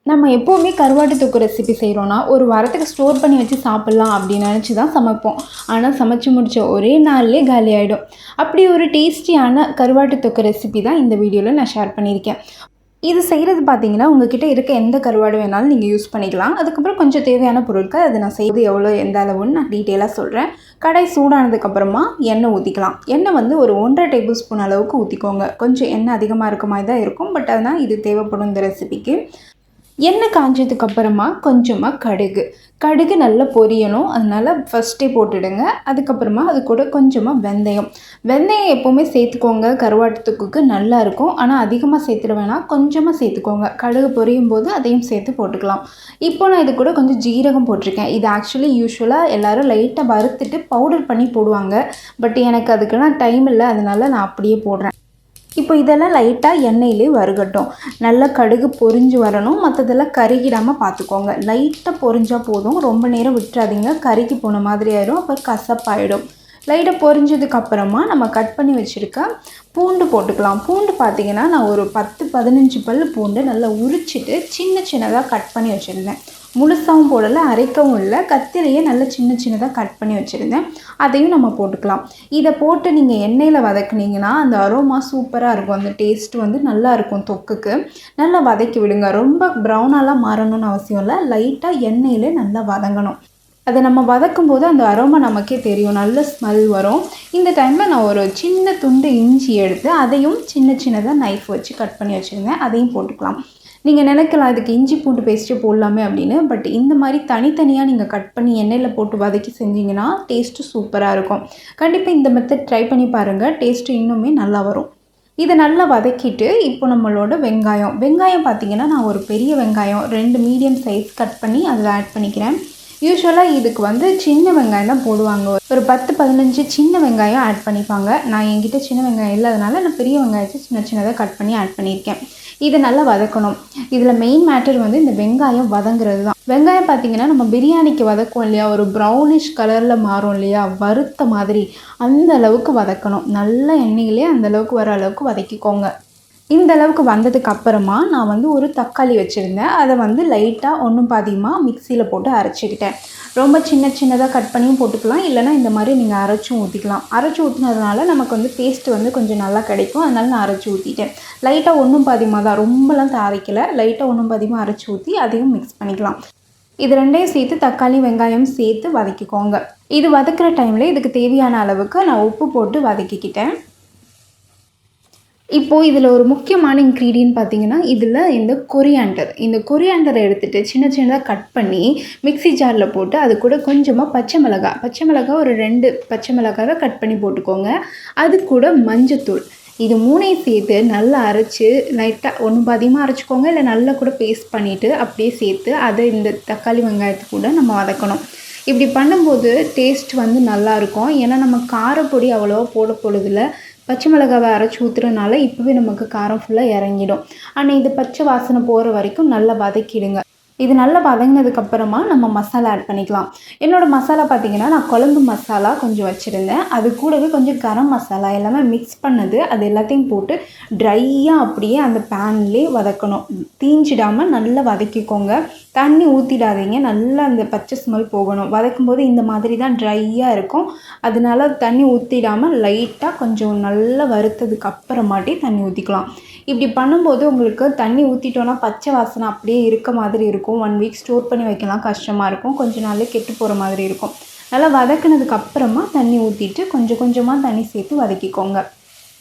நம்ம எப்போவுமே கருவாட்டு தொக்கு ரெசிபி செய்கிறோன்னா ஒரு வாரத்துக்கு ஸ்டோர் பண்ணி வச்சு சாப்பிட்லாம் அப்படின்னு நினச்சி தான் சமைப்போம். ஆனால் சமைச்சு முடித்த ஒரே நாள்லேயே காலி ஆகிடும். அப்படி ஒரு டேஸ்டியான கருவாட்டு தொக்கு ரெசிபி தான் இந்த வீடியோவில் நான் ஷேர் பண்ணியிருக்கேன். இது செய்கிறது பார்த்தீங்கன்னா உங்ககிட்ட இருக்க எந்த கருவாடு வேணாலும் நீங்கள் யூஸ் பண்ணிக்கலாம். அதுக்கப்புறம் கொஞ்சம் தேவையான பொருட்கள் அது நான் செய்வது எவ்வளோ எந்த அளவுன்னு நான் டீட்டெயிலாக சொல்கிறேன். கடை சூடானதுக்கப்புறமா எண்ணெய் ஊற்றிக்கலாம். எண்ணெய் வந்து ஒரு 1.5 டேபிள் ஸ்பூன் அளவுக்கு ஊற்றிக்கோங்க. கொஞ்சம் எண்ணெய் அதிகமாக இருக்க மாதிரி தான் இருக்கும். பட் அதனால் இது தேவைப்படும் இந்த ரெசிபிக்கு. எண்ணெய் காஞ்சதுக்கப்புறமா கொஞ்சமாக கடுகு நல்லா பொரியணும். அதனால் ஃபஸ்ட்டே போட்டுடுங்க. அதுக்கப்புறமா அது கூட கொஞ்சமாக வெந்தயம் எப்போவுமே சேர்த்துக்கோங்க. கருவாட்டுத்துக்கு நல்லா இருக்கும். ஆனால் அதிகமாக சேர்த்துட வேணாம், கொஞ்சமாக சேர்த்துக்கோங்க. கடுகு பொரியும் போது அதையும் சேர்த்து போட்டுக்கலாம். இப்போ நான் இது கூட கொஞ்சம் ஜீரகம் போட்டிருக்கேன். இது ஆக்சுவலி யூஸ்வலாக எல்லோரும் லைட்டாக வறுத்துட்டு பவுடர் பண்ணி போடுவாங்க. பட் எனக்கு அதுக்கெல்லாம் டைம் இல்லை, அதனால நான் அப்படியே போடுறேன். இப்போ இதெல்லாம் லைட்டாக எண்ணெயிலே வறுகட்டும். நல்லா கடுகு பொரிஞ்சு வரணும். மற்றதெல்லாம் கருகிடாமல் பார்த்துக்கோங்க. லைட்டாக பொரிஞ்சால் போதும், ரொம்ப நேரம் விட்டுறாதீங்க. கருகி போன மாதிரி ஆயிடும், அப்புறம் கசப்பாயிடும். லைட்டாக பொரிஞ்சதுக்கப்புறமா நம்ம கட் பண்ணி வச்சுருக்க பூண்டு போட்டுக்கலாம். பூண்டு பார்த்திங்கன்னா நான் ஒரு 10-15 பல் பூண்டு நல்லா உரிச்சிட்டு சின்னதாக கட் பண்ணி வச்சுருந்தேன். முழுசாகவும் போடலை, அரைக்கவும் இல்லை, கத்திரியே நல்லா சின்னதாக கட் பண்ணி வச்சுருந்தேன். அதையும் நம்ம போட்டுக்கலாம். இதை போட்டு நீங்கள் எண்ணெயில் வதக்குனீங்கன்னா அந்த அரோமா சூப்பராக இருக்கும். அந்த டேஸ்ட் வந்து நல்லா இருக்கும். தொக்குக்கு நல்லா வதக்கி விடுங்க. ரொம்ப ப்ரௌனாலாம் மாறணும்னு அவசியம் இல்லை, லைட்டாக எண்ணெயிலே நல்லா வதங்கணும். அதை நம்ம வதக்கும் போது அந்த அரோமா நமக்கே தெரியும், நல்ல ஸ்மெல் வரும். இந்த டைமில் நான் ஒரு சின்ன துண்டு இஞ்சி எடுத்து அதையும் சின்னதாக நைஃப் வச்சு கட் பண்ணி வச்சுருந்தேன். அதையும் போட்டுக்கலாம். நீங்கள் நினைக்கலாம் இதுக்கு இஞ்சி பூண்டு பேஸ்ட்டு போடலாமே அப்படின்னு. பட் இந்த மாதிரி தனித்தனியாக நீங்கள் கட் பண்ணி எண்ணெயில் போட்டு வதக்கி செஞ்சிங்கன்னா டேஸ்ட்டு சூப்பராக இருக்கும். கண்டிப்பாக இந்த மெத்தட் ட்ரை பண்ணி பாருங்கள். டேஸ்ட்டு இன்னுமே நல்லா வரும். இதை நல்லா வதக்கிட்டு இப்போ நம்மளோட வெங்காயம் பார்த்திங்கன்னா நான் ஒரு பெரிய வெங்காயம் 2 மீடியம் சைஸ் கட் பண்ணி அதில் ஆட் பண்ணிக்கிறேன். யூஸ்வலாக இதுக்கு வந்து சின்ன வெங்காயம் தான் போடுவாங்க. ஒரு 10-15 சின்ன வெங்காயம் ஆட் பண்ணிப்பாங்க. நான் என்கிட்ட சின்ன வெங்காயம் இல்லாதனால நான் பெரிய வெங்காயத்தை சின்னதாக கட் பண்ணி ஆட் பண்ணியிருக்கேன். இதை நல்லா வதக்கணும். இதில் மெயின் மேட்டர் வந்து இந்த வெங்காயம் வதங்குறது தான். வெங்காயம் பார்த்திங்கன்னா நம்ம பிரியாணிக்கு வதக்குவோம் இல்லையா, ஒரு ப்ரௌனிஷ் கலரில் மாறும் இல்லையா, வறுத்த மாதிரி, அந்த அளவுக்கு வதக்கணும். நல்ல எண்ணெயிலே அந்த அளவுக்கு வர அளவுக்கு வதக்கிக்கோங்க. இந்த அளவுக்கு வந்ததுக்கு அப்புறமா நான் வந்து ஒரு தக்காளி வச்சுருந்தேன். அதை வந்து லைட்டாக ஒன்றும் பாதியமாக மிக்சியில் போட்டு அரைச்சிக்கிட்டேன். ரொம்ப சின்னதாக கட் பண்ணியும் போட்டுக்கலாம், இல்லைனா இந்த மாதிரி நீங்கள் அரைச்சும் ஊற்றிக்கலாம். அரைச்சி ஊற்றினதுனால நமக்கு வந்து பேஸ்ட்டு வந்து கொஞ்சம் நல்லா கிடைக்கும். அதனால நான் அரைச்சி ஊற்றிட்டேன். லைட்டாக ஒன்றும் பாதியமாக தான், ரொம்பலாம் அரைக்கலை, லைட்டாக ஒன்றும் பாதியமாக அரைச்சி ஊற்றி அதையும் மிக்ஸ் பண்ணிக்கலாம். இது ரெண்டையும் சேர்த்து தக்காளி வெங்காயம் சேர்த்து வதக்கிக்கோங்க. இது வதக்கிற டைமில் இதுக்கு தேவையான அளவுக்கு நான் உப்பு போட்டு வதக்கிக்கிட்டேன். இப்போது இதில் ஒரு முக்கியமான இன்க்ரீடியன்ட் பார்த்திங்கன்னா இதில் இந்த கொரியாண்டரை எடுத்துகிட்டு சின்னதாக கட் பண்ணி மிக்ஸி ஜாரில் போட்டு அது கூட கொஞ்சமாக பச்சை மிளகாய் ஒரு 2 பச்சை மிளகாவை கட் பண்ணி போட்டுக்கோங்க. அது கூட மஞ்சத்தூள், இது 3ஐயும் சேர்த்து நல்லா அரைச்சி லைட்டாக ஒன்றும் பாதியமாக அரைச்சிக்கோங்க, இல்லை நல்லா கூட பேஸ்ட் பண்ணிவிட்டு அப்படியே சேர்த்து அதை இந்த தக்காளி வெங்காயத்து கூட நம்ம வதக்கணும். இப்படி பண்ணும்போது டேஸ்ட் வந்து நல்லாயிருக்கும். ஏன்னா நம்ம காரப்பொடி அவ்வளோவா போட போகிறதில்ல. பச்சை மிளகாவை அரைச்சி ஊற்றுறதுனால இப்போவே நமக்கு காரம் ஃபுல்லாக இறங்கிடும். ஆனால் இது பச்சை வாசனை போகிற வரைக்கும் நல்லா வதக்கிடுங்க. இது நல்லா வதங்கினதுக்கப்புறமா நம்ம மசாலா ஆட் பண்ணிக்கலாம். என்னோடய மசாலா பார்த்திங்கன்னா நான் குழம்பு மசாலா கொஞ்சம் வச்சுருந்தேன். அது கூடவே கொஞ்சம் கரம் மசாலா எல்லாமே மிக்ஸ் பண்ணது, அது எல்லாத்தையும் போட்டு ட்ரையாக அப்படியே அந்த பேன்லேயே வதக்கணும். தீஞ்சிடாமல் நல்லா வதக்கிக்கோங்க. தண்ணி ஊற்றிடாதீங்க, நல்லா அந்த பச்சை ஸ்மெல் போகணும். வதக்கும்போது இந்த மாதிரி தான் ட்ரையாக இருக்கும். அதனால தண்ணி ஊற்றிடாமல் லைட்டாக கொஞ்சம் நல்லா வறுத்ததுக்கு அப்புறமாட்டி தண்ணி ஊற்றிக்கலாம். இப்படி பண்ணும்போது உங்களுக்கு தண்ணி ஊற்றிட்டோன்னா பச்சை வாசனை அப்படியே இருக்க மாதிரி இருக்கும். 1 வீக் ஸ்டோர் பண்ணி வைக்கலாம், கஷ்டமாக இருக்கும். கொஞ்ச நாள்லே கெட்டு போகிற மாதிரி இருக்கும். நல்லா வதக்குனதுக்கு அப்புறமா தண்ணி ஊற்றிட்டு கொஞ்சமாக தண்ணி சேர்த்து வதக்கிக்கோங்க.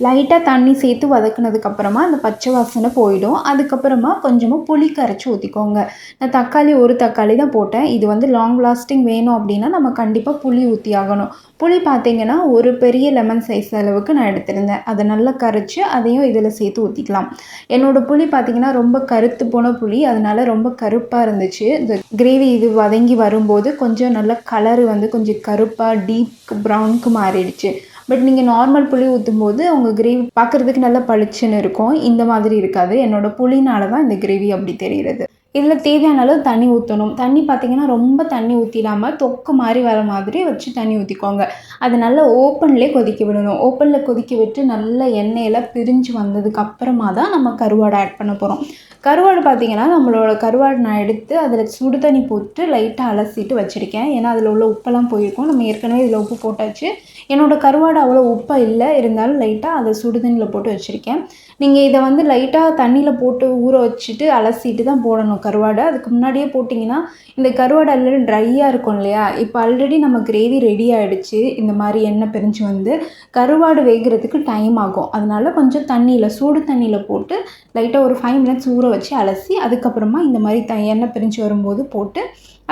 லைட்டாக தண்ணி சேர்த்து வதக்குனதுக்கப்புறமா அந்த பச்சை வாசனை போயிடும். அதுக்கப்புறமா கொஞ்சமாக புளி கரைச்சி ஊற்றிக்கோங்க. நான் ஒரு தக்காளி தான் போட்டேன். இது வந்து லாங் லாஸ்டிங் வேணும் அப்படின்னா நம்ம கண்டிப்பாக புளி ஊற்றி ஆகணும். புளி பார்த்திங்கன்னா ஒரு பெரிய லெமன் சைஸ் அளவுக்கு நான் எடுத்திருந்தேன். அதை நல்லா கரைச்சி அதையும் இதில் சேர்த்து ஊற்றிக்கலாம். என்னோடய புளி பார்த்திங்கன்னா ரொம்ப கருத்து போன புளி, அதனால ரொம்ப கருப்பாக இருந்துச்சு. இந்த கிரேவி இது வதங்கி வரும்போது கொஞ்சம் நல்ல கலரு வந்து கொஞ்சம் கருப்பாக டீப் ப்ரௌனுக்கு மாறிடுச்சு. பட் நீங்கள் நார்மல் புளி ஊற்றும் போது உங்கள் கிரேவி பார்க்குறதுக்கு நல்லா பளிச்சுன்னு இருக்கும். இந்த மாதிரி இருக்காது. என்னோடய புளினால தான் இந்த கிரேவி அப்படி தெரிகிறது. இதில் தேவையான அளவு தண்ணி ஊற்றணும். தண்ணி பார்த்திங்கன்னா ரொம்ப தண்ணி ஊற்றிடாமல் தொக்கு மாதிரி வர மாதிரி வச்சு தண்ணி ஊற்றிக்கோங்க. அது நல்லா ஓப்பன்லேயே கொதிக்க விடணும். ஓப்பனில் கொதிக்க விட்டு நல்லா எண்ணெயில் பிரிஞ்சு வந்ததுக்கு அப்புறமா தான் நம்ம கருவாடை ஆட் பண்ண போகிறோம். கருவாடு பார்த்திங்கன்னா நம்மளோட கருவாடு நான் எடுத்து அதில் சுடு தண்ணி போட்டு லைட்டாக அலசிட்டு வச்சுருக்கேன். ஏன்னா அதில் உள்ள உப்பெல்லாம் போயிருக்கும். நம்ம ஏற்கனவே இதில் உப்பு போட்டாச்சு. என்னோடய கருவாடு அவ்வளோ உப்பாக இல்லை, இருந்தாலும் லைட்டாக அதை சுடு தண்ணியில் போட்டு வச்சுருக்கேன். நீங்கள் இதை வந்து லைட்டாக தண்ணியில் போட்டு ஊற வச்சுட்டு அலசிட்டு தான் போடணும் கருவாடை. அதுக்கு முன்னாடியே போட்டிங்கன்னா இந்த கருவாடு ஆல்ரெடி ட்ரையாக இருக்கும் இல்லையா? இப்போ ஆல்ரெடி நம்ம கிரேவி ரெடி ஆகிடுச்சு. இந்த மாதிரி எண்ணெய் பிரிஞ்சு வந்து கருவாடு வேகிறதுக்கு டைம் ஆகும். அதனால கொஞ்சம் தண்ணியில் சூடு தண்ணியில் போட்டு லைட்டாக ஒரு 5 மினிட்ஸ் ஊற வச்சு அலசி அதுக்கப்புறமா இந்த மாதிரி எண்ணெய் பிரிஞ்சு வரும்போது போட்டு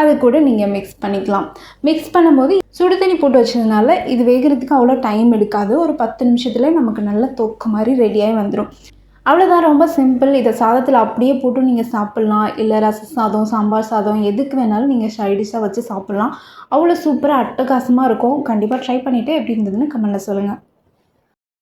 அது கூட நீங்கள் மிக்ஸ் பண்ணிக்கலாம். மிக்ஸ் பண்ணும்போது சுடு தண்ணி போட்டு வச்சதுனால இது வேகிறதுக்கு அவ்வளோ டைம் எடுக்காது. ஒரு 10 நிமிஷத்துல நமக்கு நல்ல தொக்கு மாதிரி ரெடியாகி வந்துடும். அவ்வளோதான், ரொம்ப சிம்பிள். இதை சாதத்தில் அப்படியே போட்டு நீங்கள் சாப்பிட்லாம். இல்லை ரச சாதம், சாம்பார் சாதம் எதுக்கு வேணாலும் நீங்கள் சைடிஷாக வச்சு சாப்பிட்லாம். அவ்வளோ சூப்பராக அட்டகாசமாக இருக்கும். கண்டிப்பாக ட்ரை பண்ணிவிட்டு எப்படி இருந்ததுன்னு கமெண்ட்டில் சொல்லுங்கள்.